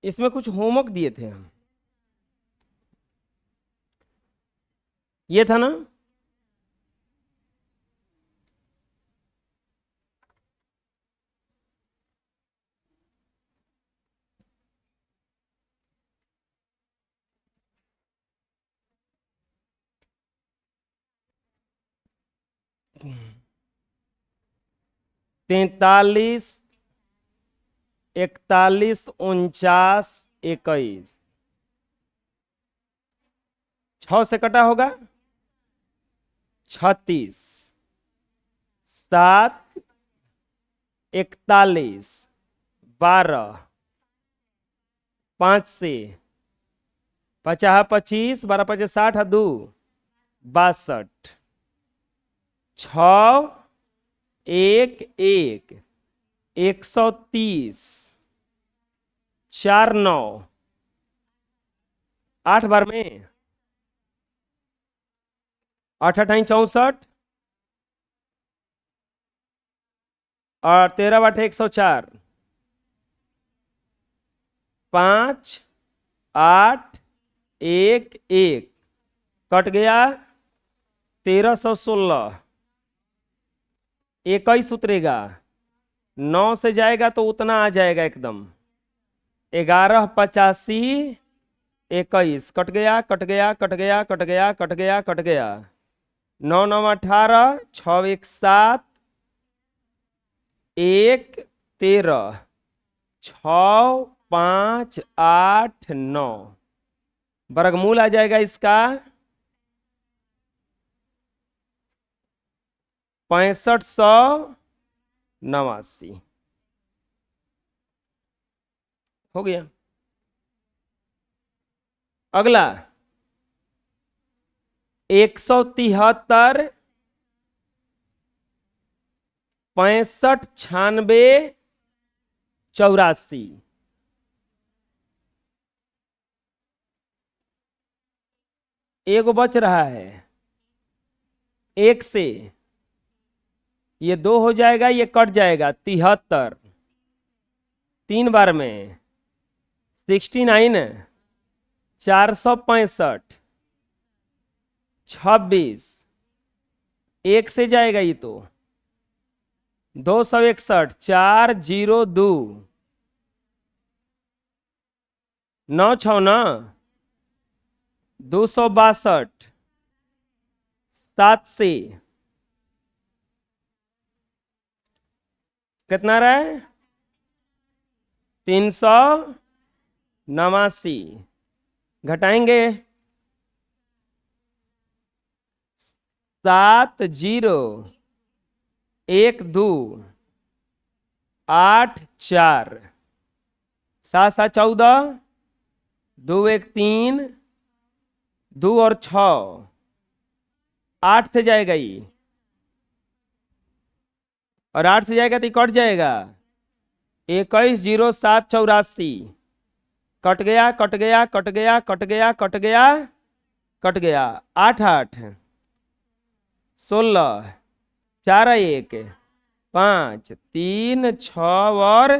इसमें कुछ होमवर्क दिए थे हम, ये था ना। तैतालीस, 41, 49, 21, 6 से कटा होगा 36, 7, 41, 12, 5 से 50, 25, 12 25 60, 2 62, 6, 1, 1, 130, 4, 9, 8 बार में 8 8 64, और 13 8 104, 5, 8, 1, 1 कट गया 1316, 21 उतरेगा, 9 से जाएगा तो उतना आ जाएगा एकदम, 11 85, 21 कट गया कट गया कट गया कट गया कट गया कट गया, 9 9 18, 6 1 7, 1 13, 6 5 8 9, वर्गमूल आ जाएगा इसका 6589, हो गया। अगला 173, 65 96 84, एक बच रहा है, एक से ये 2 हो जाएगा, ये कट जाएगा 73, 3 बार में 69, 465, 26, एक से जाएगा ये तो 261, 402, 9 6 ना 262, 7 से कितना रहा है 389, घटाएंगे 7 0 1 2 8 4, 7 7 14, 2 1 3, 2 और 6, 8 से जाएगा ये, और 8 से जाएगा तो ये कट जाएगा 21 0 7 84, कट गया कट गया कट गया कट गया कट गया कट गया, 8 8 16, 4 1 5, 3 6 और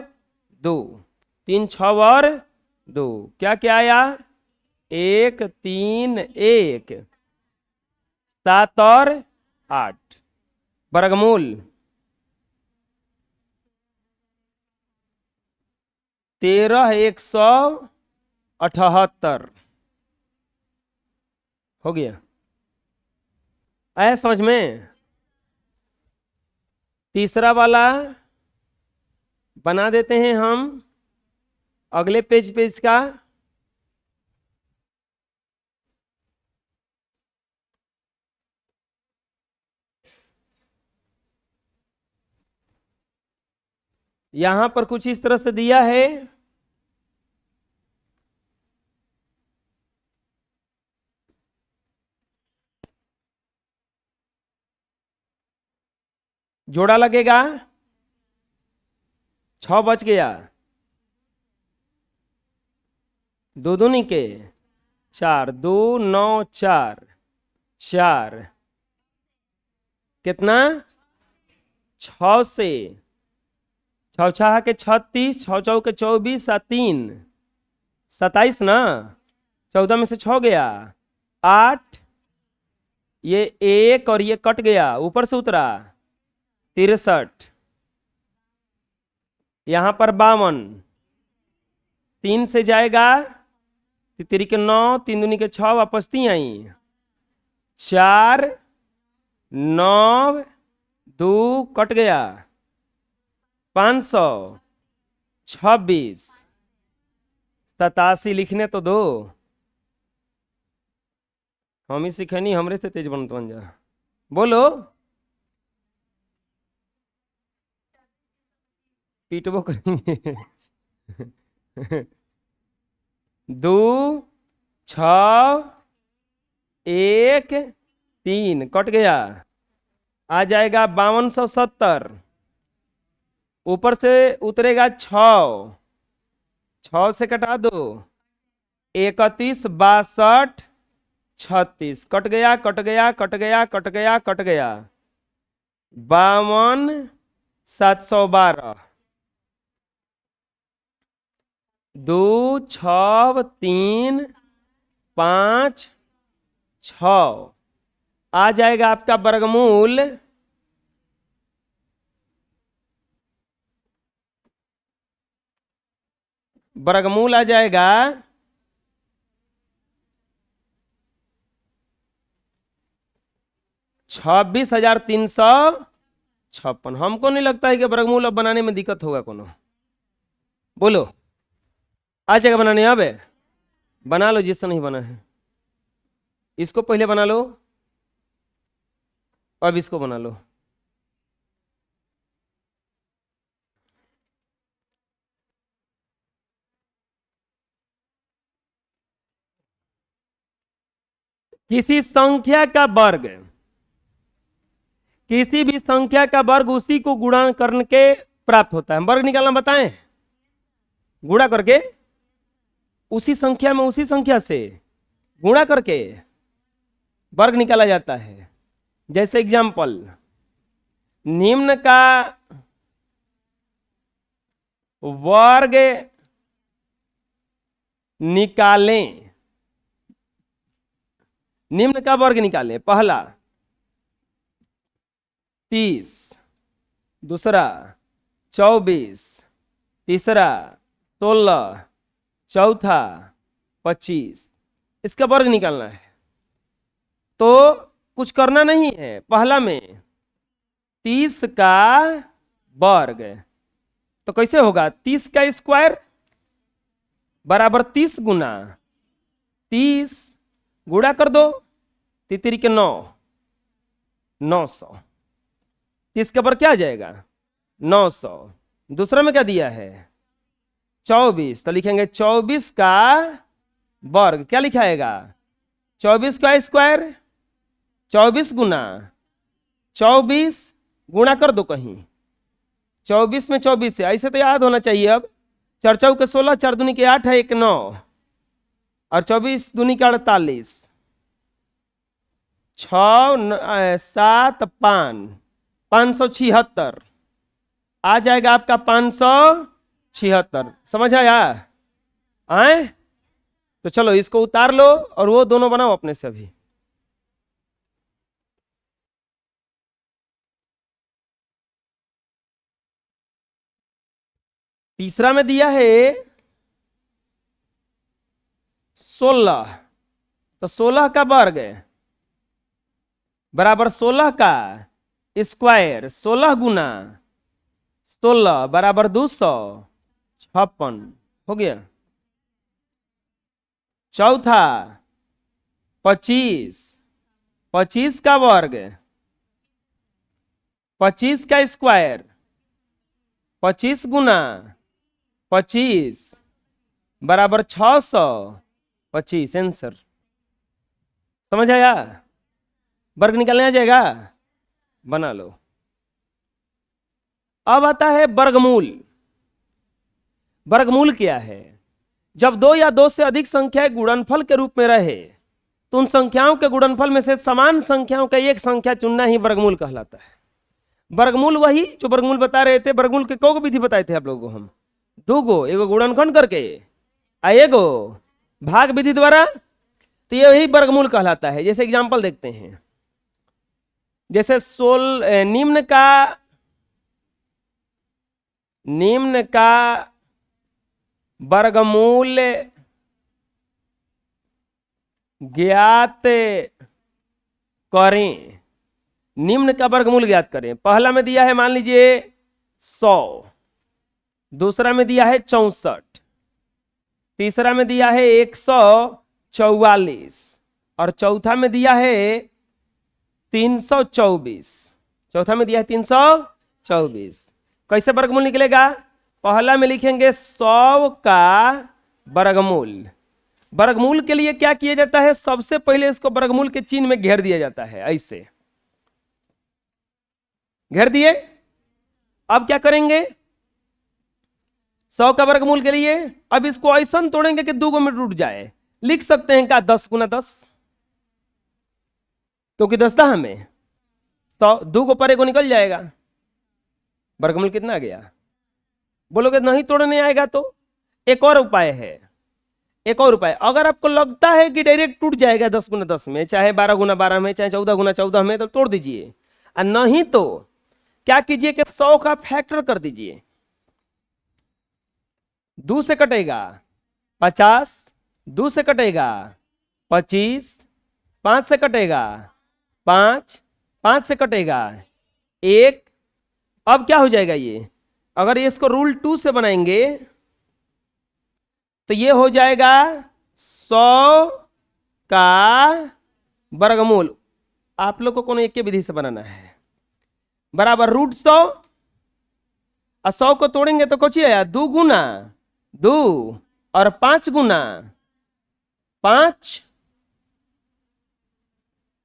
2, 3 6 और 2, क्या क्या आया 1 3 1, 7 और 8, वर्गमूल 13 178, हो गया। आया समझ में। तीसरा वाला बना देते हैं हम अगले पेज पे इसका, यहां पर कुछ इस तरह से दिया है, जोड़ा लगेगा, 6 बच गया, 2 दूनी के 4, 2 9 4 4, कितना 6 से 6 6 के 36, 6 4 के 24, 3 27 ना, 14 में से 6 गया, 8, ये 1 और ये कट गया, ऊपर से उतरा 63, यहां पर 52, 3 से जाएगा, 3 के 9, 3 दूनी के 6, वापस 3 आई, 4, 9, 2 कट गया, 526, 87 लिखने तो दो, हम ही सीखनी, हमरे से तेज बनत बन जा, बोलो, पीटबो करेंगे। 2, 6, 1, 3 कट गया, आ जाएगा 5270, ऊपर से उतरेगा 6, 6 से कटा दो, 31, 62, 36 कट गया, कट गया, कट गया, कट गया, कट गया, 52, 712, 2, 6, 3, 5, 6, आ जाएगा आपका वर्गमूल 26,356। हमको नहीं लगता है कि वर्गमूल अब बनाने में दिक्कत होगा कोनो, बोलो आ जाएगा बनाने, अब बना लो जिससे नहीं बना है, इसको पहले बना लो, अब इसको बना लो। किसी संख्या का वर्ग, किसी भी संख्या का वर्ग उसी को गुणा करके प्राप्त होता है। वर्ग निकालना बताएं, गुणा करके, उसी संख्या में उसी संख्या से गुणा करके वर्ग निकाला जाता है। जैसे एग्जाम्पल, निम्न का वर्ग निकालें, निम्न का वर्ग निकालें, पहला 30, दूसरा 24, तीसरा 16, चौथा 25, इसका वर्ग निकालना है। तो कुछ करना नहीं है, पहला में 30 का वर्ग, तो कैसे होगा, 30 का स्क्वायर बराबर 30 गुना 30, गुणा कर दो, 3 के 9, 900, 30 के ऊपर क्या आ जाएगा 900। दूसरा में क्या दिया है 24, तो लिखेंगे 24 का वर्ग, क्या लिखाएगा 24 का स्क्वायर, 24 गुना 24, गुणा कर दो कहीं, 24 में 24 से, ऐसे तो याद होना चाहिए। अब 4 चौके के 16, 4 दूनी के 8 है, 1 9, और 24 दूनी के 48, 6 7 5, 576 आ जाएगा आपका 576। समझ आया आए? तो चलो इसको उतार लो और वो दोनों बनाओ अपने से अभी। तीसरा में दिया है 16, तो 16 का वर्ग बराबर 16 का स्क्वायर, 16 गुना 16 बराबर 256 हो गया। चौथा 25, 25 का वर्ग, 25 का स्क्वायर, 25 गुना 25 बराबर 625, आंसर। समझ आया? वर्ग निकालने आ जाएगा, बना लो। अब आता है वर्गमूल। वर्गमूल क्या है? जब दो या दो से अधिक संख्याएं गुणनफल के रूप में रहे तो उन संख्याओं के गुणनफल में से समान संख्याओं का एक संख्या चुनना ही वर्गमूल कहलाता है। वर्गमूल वही जो वर्गमूल बता रहे थे, वर्गमूल के कौ विधि बताए थे आप लोगों को हम, दो गो, एगो गुणनखंड करके आएगो भाग विधि द्वारा, तो यही वर्गमूल कहलाता है। जैसे एग्जांपल देखते हैं, जैसे निम्न का वर्गमूल ज्ञात करें। निम्न का वर्गमूल ज्ञात करें। पहला में दिया है मान लीजिए 100, दूसरा में दिया है 64, तीसरा में दिया है 144 और चौथा में दिया है 324। चौथा में दिया है 324। कैसे वर्गमूल निकलेगा? पहला में लिखेंगे 100 का वर्गमूल। वर्गमूल के लिए क्या किया जाता है? सबसे पहले इसको वर्गमूल के चिन्ह में घेर दिया जाता है, ऐसे घेर दिए। अब क्या करेंगे? 100 का वर्गमूल के लिए अब इसको ऐसा तोड़ेंगे कि 2 में टूट जाए। लिख सकते हैं क्या 10 गुना 10, क्योंकि 10 था हमें, 100 2 को परे को निकल जाएगा। वर्गमूल कितना आ गया? बोलोगे नहीं तोड़ने आएगा तो एक और उपाय है। एक और उपाय, अगर आपको लगता है कि डायरेक्ट टूट जाएगा 10 गुना 10 में, चाहे 12 गुना 12 में, चाहे 14 गुना 14 में, तो तोड़ दीजिए। और नहीं तो क्या कीजिए कि 100 का फैक्टर कर दीजिए। 2 से कटेगा 50, 2 से कटेगा 25, 5 से कटेगा 5, 5 से कटेगा 1। अब क्या हो जाएगा ये? अगर इसको रूल 2 से बनाएंगे तो ये हो जाएगा 100 का वर्गमूल। आप लोग को कौन एक के विधि से बनाना है, बराबर √100। और 100 को तोड़ेंगे तो कुछ आया 2 गुना 2 और 5 गुना 5,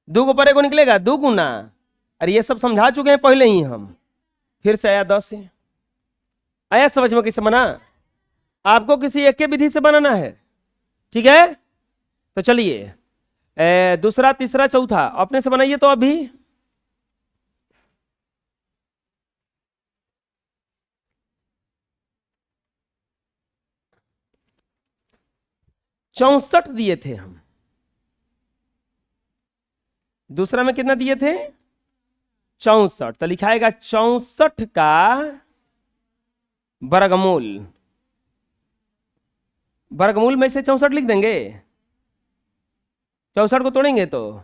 2 को परे को निकलेगा 2 गुना। अरे ये सब समझा चुके हैं पहले ही हम, फिर से आया 10 से। आया समझ में कैसे बना? आपको किसी एक के विधि से बनाना है, ठीक है? तो चलिए दूसरा तीसरा चौथा अपने से बनाइए। तो अभी चौसठ दिए थे हम, दूसरा में कितना दिए थे? 64। तो लिखाएगा 64 का वर्गमूल। वर्गमूल में से 64 लिख देंगे। 64 को तोड़ेंगे तो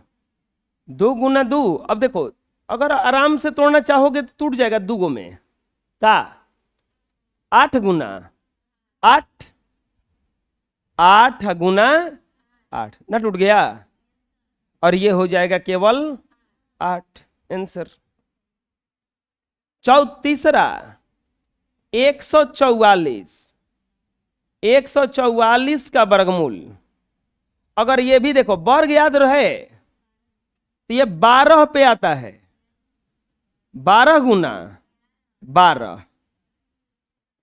2 गुना 2। अब देखो अगर आराम से तोड़ना चाहोगे तो टूट जाएगा 2 में का 8 गुना 8, 8 गुना 8 ना टूट गया, और ये हो जाएगा केवल 8 आंसर। तीसरा 144, 144 का वर्गमूल। अगर ये भी देखो वर्ग याद रहे तो ये 12 पे आता है। 12 गुना 12,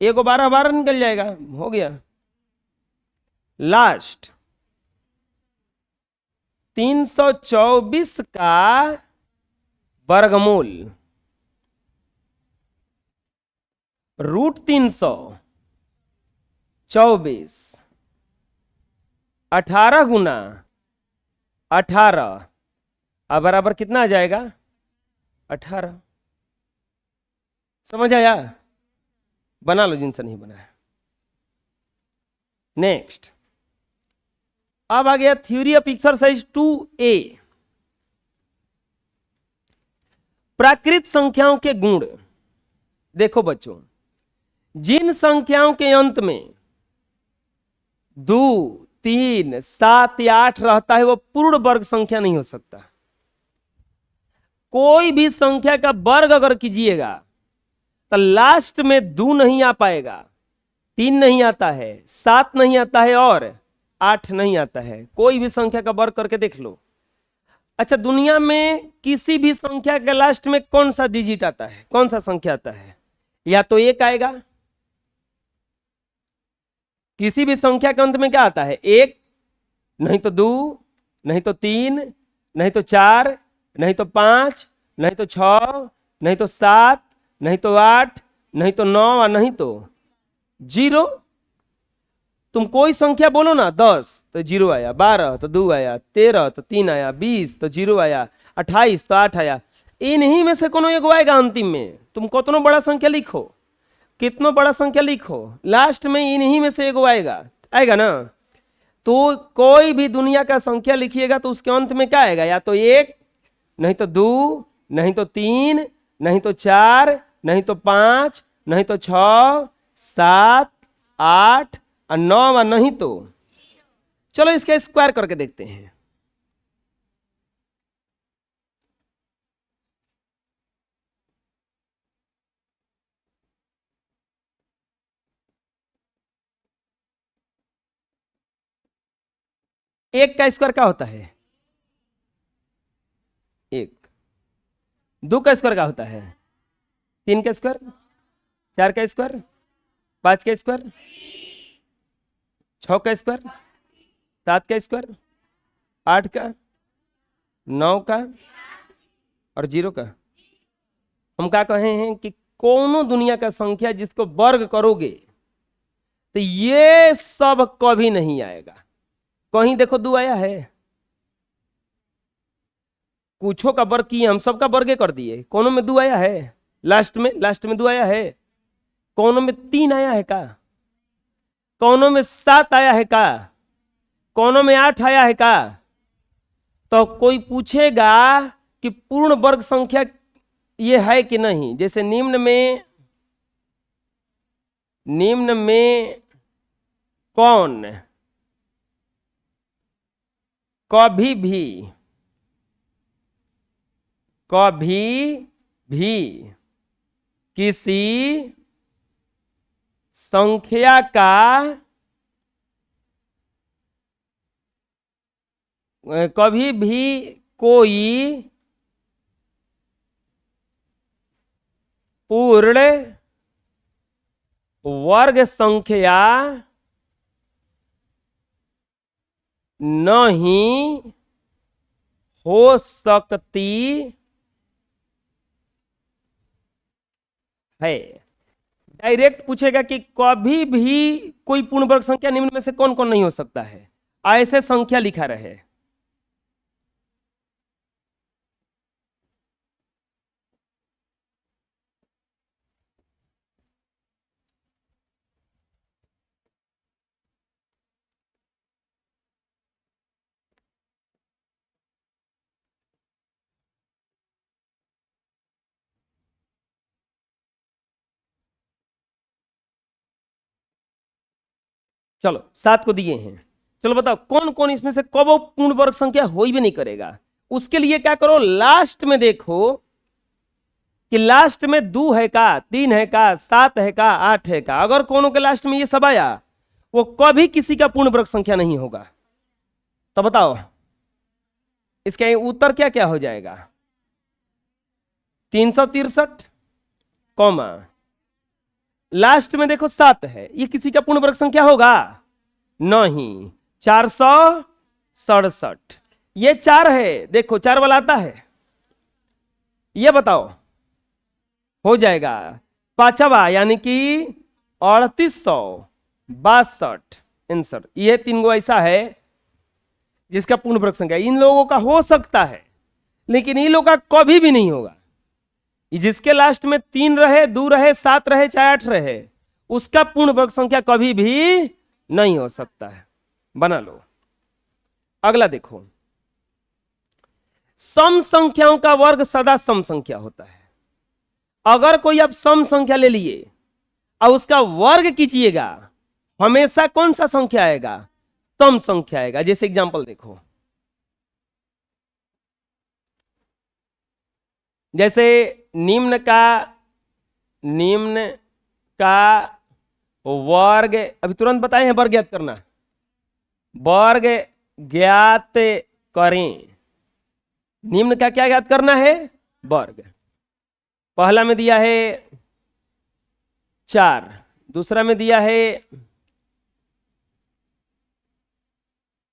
एक 12 12 निकल जाएगा, हो गया। लास्ट 324 का वर्गमूल। √324 18 गुना 18 अब बराबर कितना आ जाएगा? 18। समझ आया? बना लो जिनसे नहीं बनाया। नेक्स्ट, अब आ गया थ्योरी ऑफ एक्सरसाइज 2A, प्राकृत संख्याओं के गुण। देखो बच्चों, जिन संख्याओं के अंत में 2, 3, 7 या 8 रहता है वो पूर्ण वर्ग संख्या नहीं हो सकता। कोई भी संख्या का वर्ग अगर कीजिएगा तो लास्ट में 2 नहीं आ पाएगा, 3 नहीं आता है, 7 नहीं आता है और 8 नहीं आता है। कोई भी संख्या का वर्ग करके देख लो। अच्छा, दुनिया में किसी भी संख्या के लास्ट में कौन सा डिजिट आता है, कौन सा संख्या आता है? या तो 1 आएगा, किसी भी संख्या के अंत में क्या आता है? 1, नहीं तो 2, नहीं तो 3, नहीं तो 4, नहीं तो 5, नहीं तो 6, नहीं तो 7, नहीं तो 8, नहीं तो 9 और नहीं तो 0। तुम कोई संख्या बोलो ना, 10 तो 0 आया, 12 तो 2 आया, 13 तो 3 आया, 20 तो 0 आया, 28 तो 8 आया। इन्हीं में से कोनो एगो आएगा अंतिम में। तुम कितनो बड़ा संख्या लिखो, कितनो बड़ा संख्या लिखो, लास्ट में इन्हीं में से एगो आएगा, आएगा ना। तो कोई भी दुनिया का संख्या लिखिएगा तो उसके अंत में क्या आएगा, या तो 1, नहीं तो 2, नहीं तो 3, नहीं तो 4, नहीं तो 5, नहीं तो 6, 7, 8 और 9, और नहीं तो, चलो इसका स्क्वायर करके देखते हैं। एक का स्क्वायर क्या होता है, 1। 2 का स्क्वायर क्या होता है, 3 का स्क्वायर, 4 का स्क्वायर, 5 का स्क्वायर, 6 का स्क्वायर, 7 का स्क्वायर, 8 का, 9 का और 0 का। हम क्या कहे हैं कि कोनो दुनिया का संख्या जिसको वर्ग करोगे तो ये सब कभी नहीं आएगा। कहीं देखो 2 आया है, कुछों का वर्ग किए, हम सबका वर्गे कर दिए, कोनो में 2 आया है, लास्ट में 2 आया है, कोनो में 3 आया है का, कोनो में 7 आया है का, कोनो में 8 आया है का। तो कोई पूछेगा कि पूर्ण वर्ग संख्या ये है कि नहीं, जैसे निम्न में कौन कभी भी किसी संख्या का कभी भी कोई पूर्ण वर्ग संख्या नहीं हो सकती है। डायरेक्ट पूछेगा कि कभी भी कोई पूर्ण वर्ग संख्या निम्न में से कौन कौन नहीं हो सकता है, ऐसे संख्या लिखा रहे। चलो 7 को दिए हैं, चलो बताओ कौन कौन इसमें से कब पूर्ण वर्ग संख्या हो ही भी नहीं करेगा। उसके लिए क्या करो, लास्ट में देखो कि लास्ट में 2 है का, 3 है का, 7 है का, 8 है का। अगर कोनो के लास्ट में ये सब आया, वो कभी किसी का पूर्ण वर्ग संख्या नहीं होगा। तो बताओ इसका उत्तर क्या क्या हो जाएगा, 363 कॉमा लास्ट में देखो 7 है, ये किसी का पूर्ण वर्ग संख्या होगा नहीं, 467। ये 4 है, देखो 4 वाला आता है, ये बताओ हो जाएगा 5वां, यानी कि 3862 आंसर। ये 3 गो ऐसा है जिसका पूर्ण वर्ग संख्या इन लोगों का हो सकता है, लेकिन इन लोगों का कभी भी नहीं होगा। जिसके लास्ट में 3 रहे, 2 रहे, 7 रहे, चाहे 8 रहे, उसका पूर्ण वर्ग संख्या कभी भी नहीं हो सकता है। बना लो। अगला देखो, सम संख्याओं का वर्ग सदा सम संख्या होता है। अगर कोई आप सम संख्या ले लिए और उसका वर्ग कीजिएगा, हमेशा कौन सा संख्या आएगा, सम संख्या आएगा। जैसे एग्जांपल देखो, जैसे निम्न का वर्ग, अभी तुरंत बताए हैं वर्ग ज्ञात करना, वर्ग ज्ञात करें। निम्न का क्या ज्ञात करना है, वर्ग। पहला में दिया है 4, दूसरा में दिया है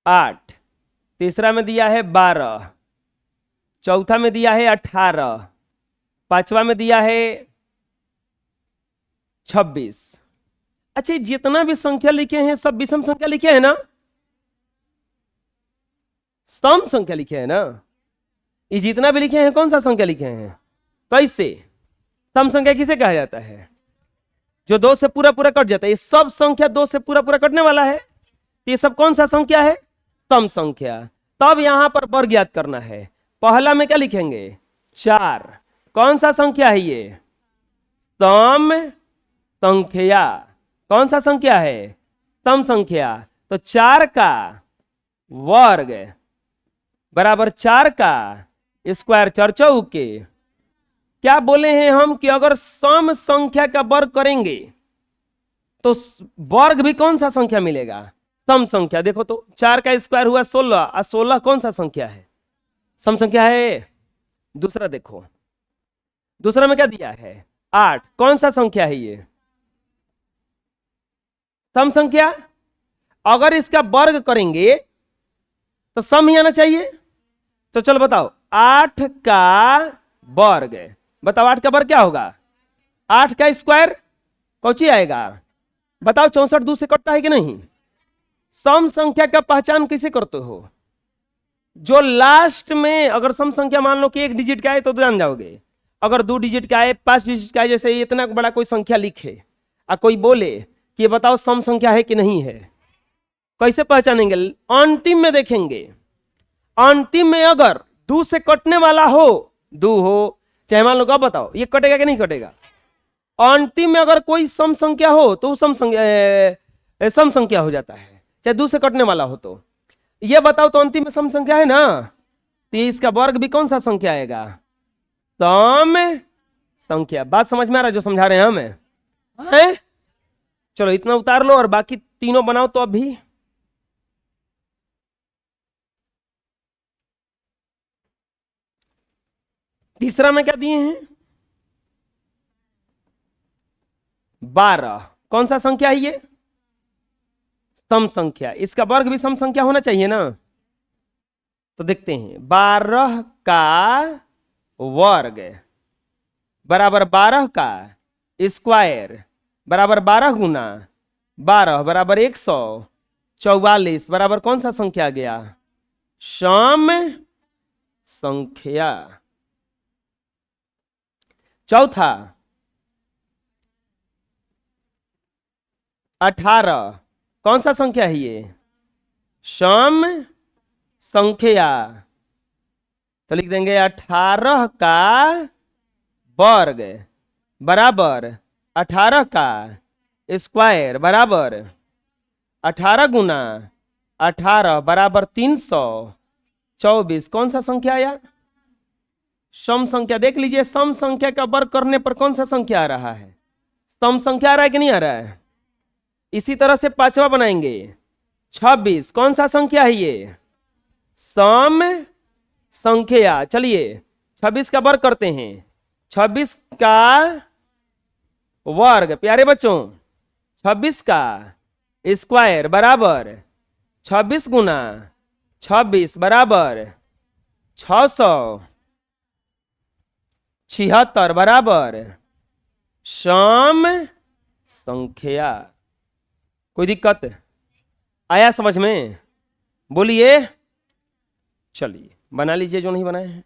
8, तीसरा में दिया है 12, चौथा में दिया है 18, पांचवा में दिया है 26 अच्छा, ये जितना भी संख्या लिखे हैं सब विषम संख्या लिखे हैं ना? सम संख्या लिखे हैं ना? ये जितना भी लिखे हैं कौन सा संख्या लिखे हैं? कैसे? सम संख्या किसे कहा जाता है? जो दो से पूरा पूरा कट जाता है। ये सब संख्या दो से पूरा पूरा कटने वाला है, ये सब कौन सा संख्या है? सम संख्या। तब यहां पर वर्ग याद करना है। पहला में क्या लिखेंगे? 4। कौन सा संख्या है ये? सम संख्या। कौन सा संख्या है? सम संख्या। तो 4 का वर्ग बराबर 4 का स्क्वायर, 4 चौके। क्या बोले हैं हम कि अगर सम संख्या का वर्ग करेंगे तो वर्ग भी कौन सा संख्या मिलेगा? सम संख्या। देखो तो 4 का स्क्वायर हुआ 16, और 16 कौन सा संख्या है? सम संख्या है। दूसरा देखो, दूसरा में क्या दिया है? 8। कौन सा संख्या है ये? सम संख्या। अगर इसका वर्ग करेंगे तो सम ही आना चाहिए। तो चलो बताओ, 8 का वर्ग, बताओ 8 का वर्ग क्या होगा? 8 का स्क्वायर कौची आएगा? बताओ, 64 2 से कटता है कि नहीं? सम संख्या का पहचान कैसे करते हो? जो लास्ट में अगर सम संख्या मान लो कि 1 डिजिट का है तो जान जाओगे। अगर 2 डिजिट का है, 5 डिजिट का है, जैसे इतना बड़ा कोई संख्या लिखे और कोई बोले कि ये बताओ सम संख्या है कि नहीं है, कैसे पहचानेंगे? अंतिम में देखेंगे। अंतिम में अगर 2 से कटने वाला हो, 2 हो, चाहे मान लो, अब बताओ ये कटेगा कि नहीं कटेगा? अंतिम में अगर कोई सम संख्या हो तो सम संख्या हो जाता है, चाहे 2 से कटने वाला हो। तो ये बताओ, तो अंतिम में सम संख्या है ना, तो इसका वर्ग भी कौन सा संख्या आएगा? सम संख्या। बात समझ में आ रहा है जो समझा रहे हैं हमें? हैं? चलो इतना उतार लो और बाकी तीनों बनाओ तो अभी। तीसरा में क्या दिए हैं? 12। कौन सा संख्या है ये? सम संख्या। इसका वर्ग भी सम संख्या होना चाहिए ना? तो देखते हैं, 12 का वर्ग बराबर 12 का स्क्वायर बराबर 12 गुना 12 बराबर 144 बराबर कौन सा संख्या आ गया? सम संख्या। चौथा, 18। कौन सा संख्या है ये? सम संख्या। तो लिख देंगे 18 का वर्ग बराबर 18 का स्क्वायर बराबर 18 गुना 18 बराबर 324। कौन सा संख्या आया? सम संख्या। देख लीजिए, सम संख्या का वर्ग करने पर कौन सा संख्या आ रहा है? सम संख्या आ रहा है कि नहीं आ रहा है? इसी तरह से पांचवा बनाएंगे, 26। कौन सा संख्या है ये? सम संख्या। चलिए 26 का वर्ग करते हैं। 26 का वर्ग, प्यारे बच्चों, 26 का स्क्वायर बराबर 26 गुना 26 बराबर 676 बराबर सम संख्या। कोई दिक्कत आया समझ में? बोलिए। चलिए बना लीजिए जो नहीं बनाए हैं।